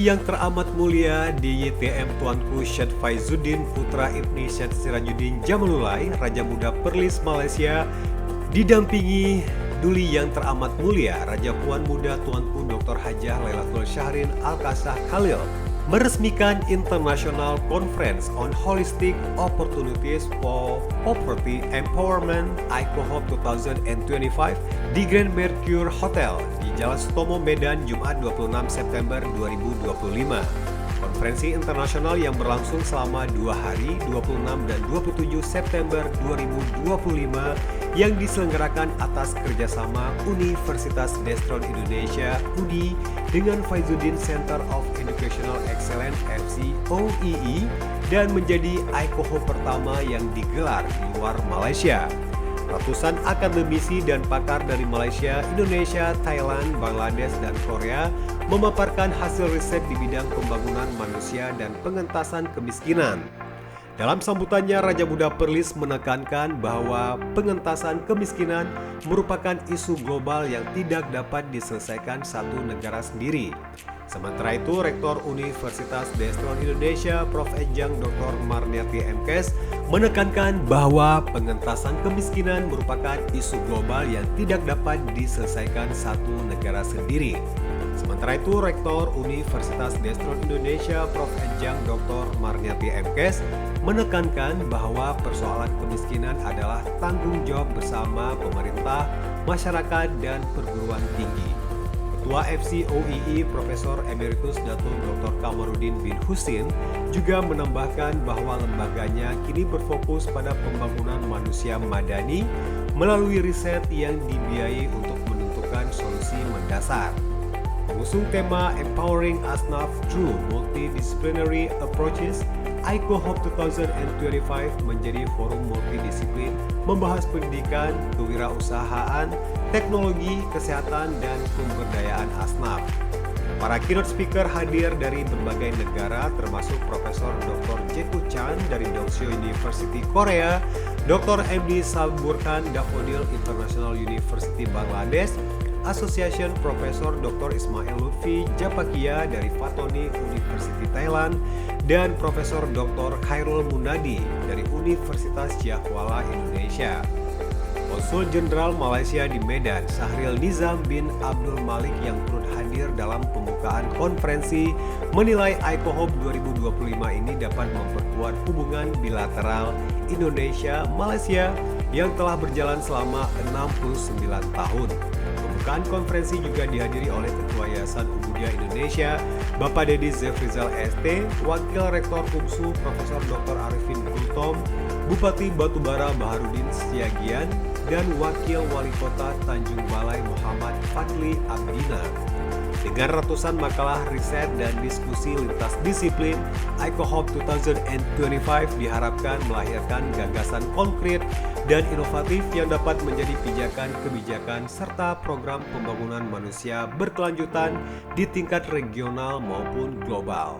yang teramat mulia di YTM Tuanku Syed Faizuddin Putra Ibni Syed Sirajuddin Jamalulai, Raja Muda Perlis Malaysia, didampingi Duli yang teramat mulia Raja Puan Muda Tuanku Dr. Hajah Lailatul Syahrin Al-Kasah Khalil, meresmikan International Conference on Holistic Opportunities for Poverty Empowerment ICOHOP 2025 di Grand Mercure Hotel di Jalan Sutomo, Medan, Jumat 26 September 2025. Konferensi internasional yang berlangsung selama 2 hari, 26 dan 27 September 2025 yang diselenggarakan atas kerjasama Universitas Destron Indonesia (UDI) dengan Faizuddin Center of Educational Excellence (FCOEE) dan menjadi ICOHOP pertama yang digelar di luar Malaysia. Ratusan akademisi dan pakar dari Malaysia, Indonesia, Thailand, Bangladesh, dan Korea memaparkan hasil riset di bidang pembangunan manusia dan pengentasan kemiskinan. Dalam sambutannya, Raja Muda Perlis menekankan bahwa pengentasan kemiskinan merupakan isu global yang tidak dapat diselesaikan satu negara sendiri. Sementara itu, Rektor Universitas Destron Indonesia, Prof. Ejang Dr. Marniati MKes, menekankan bahwa pengentasan kemiskinan merupakan isu global yang tidak dapat diselesaikan satu negara sendiri. Sementara itu, Rektor Universitas Destron Indonesia, Prof. Ejang Dr. Marniati MKes, menekankan bahwa persoalan kemiskinan adalah tanggung jawab bersama pemerintah, masyarakat, dan perguruan tinggi. Ketua FCOEE Profesor Emeritus Datuk Dr. Kamarudin bin Husin juga menambahkan bahwa lembaganya kini berfokus pada pembangunan manusia madani melalui riset yang dibiayai untuk menentukan solusi mendasar. Mengusung tema Empowering Asnaf Through Multidisciplinary Approaches, ICOHOP 2025 menjadi forum multidisiplin membahas pendidikan, kewirausahaan, teknologi, kesehatan, dan pemberdayaan asnaf. Para keynote speaker hadir dari berbagai negara termasuk Profesor Dr. Jeku Chan dari Dongseo University Korea, Dr. MD Saburkan Dafodil International University Bangladesh, Association Profesor Dr. Ismail Lutfi Japakia dari Fatoni University Thailand, dan Profesor Dr. Khairul Munadi dari Universitas Syah Kuala Indonesia. Konsul Jenderal Malaysia di Medan, Sahril Nizam bin Abdul Malik yang turut hadir dalam pembukaan konferensi menilai ICOHOP 2025 ini dapat memperkuat hubungan bilateral Indonesia-Malaysia yang telah berjalan selama 69 tahun. Pembukaan konferensi juga dihadiri oleh Ketua Yayasan Ubudiah Indonesia, Bapak Dedi Zefrizal ST, Wakil Rektor UMSU Profesor Dr. Arifin Gultom, Bupati Batubara Baharudin Setiagian, dan Wakil Wali Kota Tanjung Balai Muhammad Fadli Abdina. Dengan ratusan makalah riset dan diskusi lintas disiplin, ICOHOP 2025 diharapkan melahirkan gagasan konkret dan inovatif yang dapat menjadi pijakan kebijakan serta program pembangunan manusia berkelanjutan di tingkat regional maupun global.